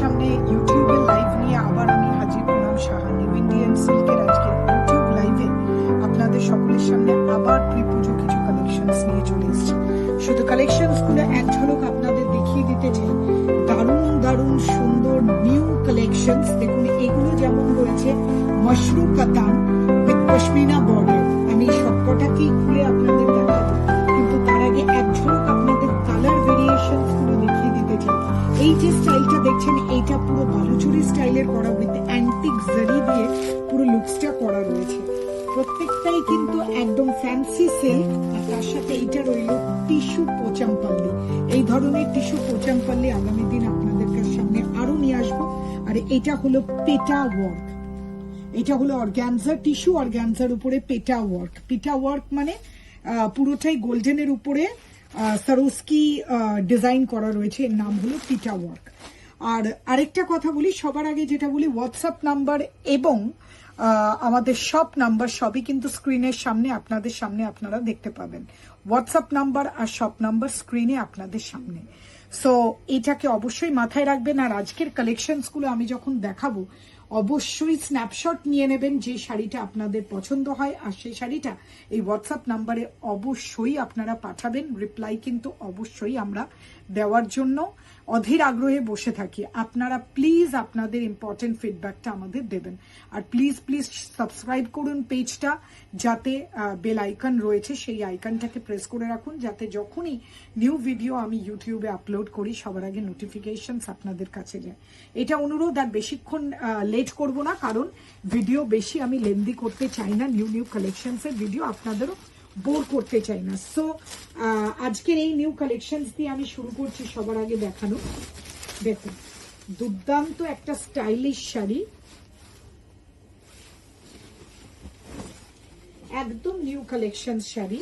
সামনে ইউটিউবের লাইভ নিয়ে আবার আমি হাজির হলাম সাহা নিউ ইন্ডিয়ান সিল্কের আজকে ইউটিউব লাইভে আপনাদের সকলের সামনে আবার প্রি-পুজো কিছু কালেকশনস নিয়ে চলে এসেছি। শুধু কালেকশনসগুলো এক ঝলক আপনাদের দেখিয়ে দিতে চাই। দারুণ দারুণ সুন্দর নিউ কালেকশনস দেখুন, এগুলো যেমন রয়েছে মাশরু কাতান উইথ পশমিনা বর্ডার। আমি সবকটাকেই খুলে আপনাদের দেখাবো, কিন্তু তার আগে এক ঝলক আপনাদের কালার ভেরিয়েশনস গুলো দেখিয়ে দিতে চাই। এই যে স্টাইলটা দেখছেন, এইটা পুরো বালুচুরি স্টাইলের করা উইথ অ্যান্টিক জারি দিয়ে পুরো লুকসটা করা রয়েছে। প্রত্যেকটাই কিন্তু একদম ফ্যান্সি সিল্ক, আর তার সাথে এইটা রইল টিস্যু পোচামপাল্লি। এই ধরনের টিস্যু পোচামপাল্লি আগামী দিন আপনাদের সামনে আরো নিয়ে আসবো। আর এটা হলো পেটা ওয়ার্ক, এটা হলো অর্গানজা, টিস্যু অর্গানজার উপরে পেটা ওয়ার্ক। পেটা ওয়ার্ক মানে পুরোটাই গোল্ডেনের উপরে সারোস্কি ডিজাইন করা রয়েছে, এর নাম হলো পিটা ওয়ার্ক। আর আরেকটা কথা বলি, সবার আগে যেটা বলি, হোয়াটসঅ্যাপ নাম্বার এবং আমাদের শপ নাম্বার সবই কিন্তু স্ক্রিনের সামনে আপনাদের সামনে আপনারা দেখতে পাবেন। হোয়াটসঅ্যাপ নাম্বার আর শপ নাম্বার স্ক্রিনে আপনাদের সামনে। সো এটাকে অবশ্যই মাথায় রাখবেন। আর আজকের কালেকশনসগুলো আমি যখন দেখাবো অবশ্যই স্ন্যাপশট নিয়ে নেবেন যে শাড়িটা আপনাদের পছন্দ হয়, আর সেই শাড়িটা এই হোয়াটসঅ্যাপ নাম্বারে অবশ্যই আপনারা পাঠাবেন। রিপ্লাই কিন্তু অবশ্যই আমরা দেওয়ার জন্য অধীর আগ্রহে বসে থাকি। আপনারা প্লিজ আপনাদের ইম্পর্টেন্ট ফিডব্যাকটা আমাদের দেবেন। আর প্লিজ প্লিজ সাবস্ক্রাইব করুন পেজটা, যাতে বেল আইকন রয়েছে সেই আইকনটাকে প্রেস করে রাখুন, যাতে যখনই নিউ ভিডিও আমি ইউটিউবে আপলোড করি সবার আগে নোটিফিকেশনস আপনাদের কাছে যায়। এটা অনুরোধ, আর বেশিক্ষণ লেট করব না, কারণ ভিডিও বেশি আমি লেন্দি করতে চাই না। নিউ নিউ কালেকশনসের ভিডিও আপনাদেরও বোর করতে চাই না। সো আজকের এই নিউ কালেকশনস দিয়ে আমি শুরু করছি। সবার আগে দেখানো, দেখুন দুর্দান্ত একটা স্টাইলিশ শাড়ি, একদম নিউ কালেকশন শাড়ি।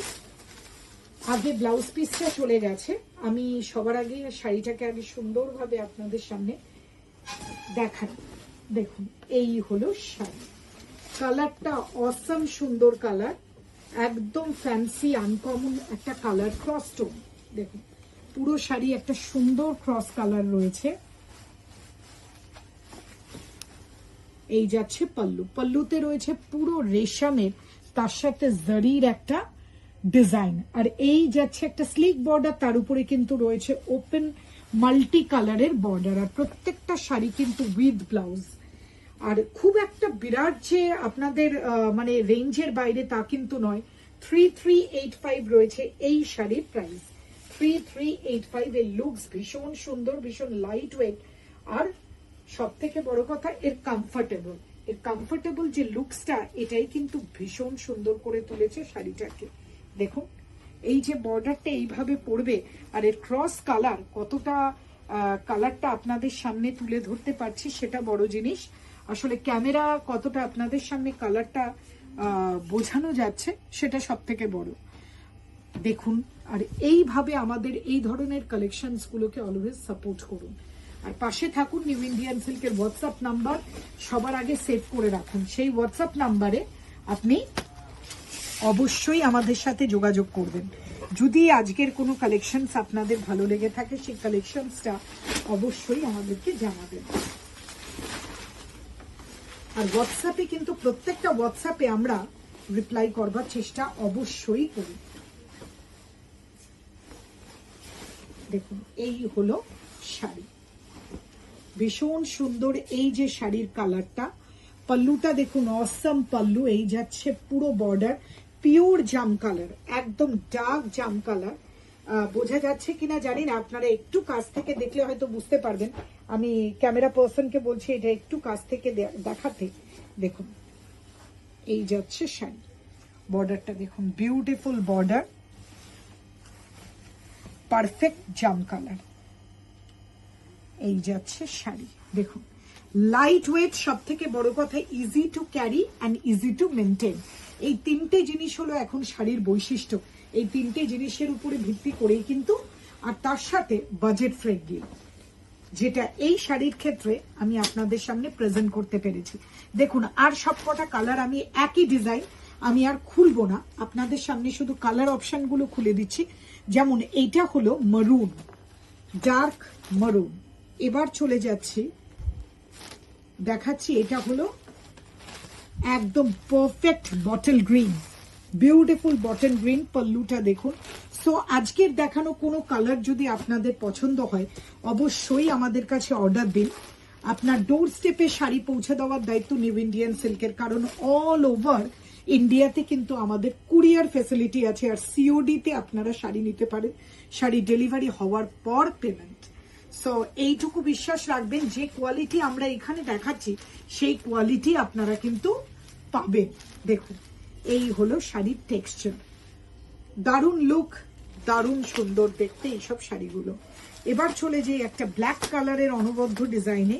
আগে ব্লাউজ পিসটা চলে গেছে, আমি সবার আগে শাড়িটাকে আগে সুন্দরভাবে আপনাদের সামনে দেখাই। দেখুন এই হলো শাড়ি, কালারটা অসম সুন্দর কালার, একদম ফ্যান্সি আনকমন একটা কালার, ক্রস টোন। দেখুন পুরো শাড়ি একটা সুন্দর ক্রস কালার রয়েছে। এই যাচ্ছে পাল্লু, পাল্লুতে রয়েছে পুরো রেশমের, তার সাথে জারির একটা ডিজাইন। আর এই যাচ্ছে একটা স্লিক বর্ডার, তার উপরে কিন্তু রয়েছে ওপেন মাল্টি কালারের বর্ডার। আর প্রত্যেকটা শাড়ি কিন্তু উইথ ব্লাউজ। আর খুব একটা বিরাট যে আপনাদের মানে রেঞ্জের বাইরে তা কিন্তু নয়। 3385 রয়েছে এই শাড়ির প্রাইস, 3385। এর লুকস ভীষণ সুন্দর, ভীষণ লাইট ওয়েট, আর সব থেকে বড় কথা এর কমফোর্টেবল। এর কমফোর্টেবল যে লুকসটা, এটাই কিন্তু ভীষণ সুন্দর করে তুলেছে শাড়িটাকে। দেখুন এই যে বর্ডারটা এইভাবে পড়বে, আর এর ক্রস কালার, কতটা কালারটা আপনাদের সামনে তুলে ধরতে পারছি সেটা বড় জিনিস। আসলে ক্যামেরা কতটা আপনাদের সামনে কালারটা বোঝানো যাচ্ছে সেটা সব থেকে বড়। দেখুন, আর এইভাবে আমাদের এই ধরনের কালেকশনস গুলোকে অলওয়েজ সাপোর্ট করুন, আর পাশে থাকুন। নিউ ইন্ডিয়ান সিল্কের হোয়াটসঅ্যাপ নাম্বার সবার আগে সেভ করে রাখুন, সেই হোয়াটসঅ্যাপ নাম্বারে আপনি অবশ্যই আমাদের সাথে যোগাযোগ করবেন। যদি আজকের কোনো কালেকশনস আপনাদের ভালো লেগে থাকে, সেই কালেকশনসটা অবশ্যই আমাদেরকে জানাবেন। আর হোয়াটসঅ্যাপে কিন্তু প্রত্যেকটা হোয়াটসঅ্যাপে আমরা রিপ্লাই করবার চেষ্টা অবশ্যই করি। দেখুন এই হলো শাড়ি, ভীষণ সুন্দর এই যে শাড়ির কালারটা। পাল্লুটা দেখুন অসম পাল্লু, এই যাচ্ছে পুরো বর্ডার পিওর জাম কালার, একদম ডার্ক জাম কালার। বোঝা যাচ্ছে কিনা জানি না, আপনারা একটু কাছ থেকে দেখলে হয়তো বুঝতে পারবেন। আমি ক্যামেরা পার্সনকে বলছি এটা একটু কাছ থেকে দেখাতে। দেখুন এই যাচ্ছে শাড়ি, বর্ডারটা দেখুন, বিউটিফুল বর্ডার, পারফেক্ট জাম কালার। এই যাচ্ছে শাড়ি, দেখুন লাইট ওয়েট, সব থেকে বড় কথা easy to carry and easy to maintain. এই তিনটে জিনিস হলো এখন শাড়ির বৈশিষ্ট্য। এই তিনটে জিনিসের উপরে ভিত্তি করেই কিন্তু, আর তার সাথে বাজেট ফ্রেন্ডলি, যেটা এই শাড়ির ক্ষেত্রে আমি আপনাদের সামনে প্রেজেন্ট করতে পেরেছি। দেখুন আর সবকটা কালার আমি একই ডিজাইন, আমি আর খুলবো না, আপনাদের সামনে শুধু কালার অপশনগুলো খুলে দিচ্ছি। যেমন এইটা হলো মারুন, ডার্ক মারুন। এবার চলে যাচ্ছি দেখাচ্ছি, এটা হলো একদম perfect bottle green, beautiful bottle green. পাল্লুটা দেখুন। সো আজকের দেখানো কোনো কালার যদি আপনাদের পছন্দ হয় অবশ্যই আমাদের কাছে অর্ডার দিন। আপনার ডোর স্টেপে শাড়ি পৌঁছে দেওয়ার দায়িত্ব নিউ ইন্ডিয়ান সিল্কের, কারণ অল ওভার ইন্ডিয়াতে কিন্তু আমাদের কুরিয়ার ফেসিলিটি আছে, আর সিওডি তে আপনারা শাড়ি নিতে পারেন, শাড়ি ডেলিভারি হওয়ার পর পেমেন্ট। সো এইটুকু বিশ্বাস রাখবেন, যে কোয়ালিটি আমরা এখানে দেখাচ্ছি সেই কোয়ালিটি আপনারা কিন্তু পাবেন। দেখুন, এই হলো শাড়ির টেক্সচার, দারুণ লুক, দারুণ সুন্দর দেখতে এইসব শাড়িগুলো। এবার চলে যাই একটা ব্ল্যাক কালারের অনবদ্য ডিজাইনে।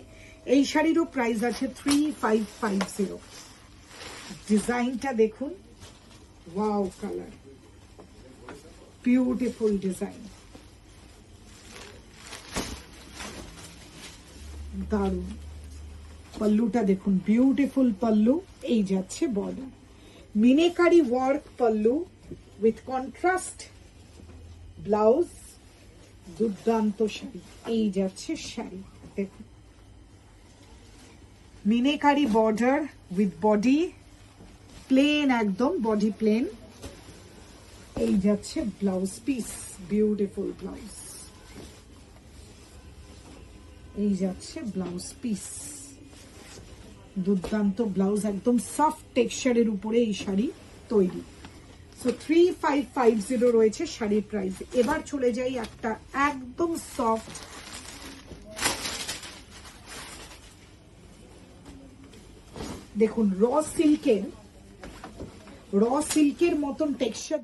এই শাড়িরও প্রাইস আছে 3550। ডিজাইনটা দেখুন, ওয়াও কালার, বিউটিফুল ডিজাইন, দারুণ। পাল্লুটা দেখুন, বিউটিফুল পাল্লু, এই যাচ্ছে border, meenakari work pallu with contrast blouse, দুর্দান্ত শাড়ি। এই যাচ্ছে শাড়ি, দেখুন meenakari border with body plain, একদম বডি প্লেন। এই যাচ্ছে ব্লাউজ পিস, বিউটিফুল ব্লাউজ, এই যাচ্ছে ব্লাউজ পিস, দুর্দান্ত ব্লাউজ, একদম সফট টেক্সচারের উপরে এই শাড়ি তৈরি। সো 3550 রয়েছে শাড়ির প্রাইস। এবার চলে যাই একটা একদম সফট, দেখুন র সিল্কের মতন টেক্সচার।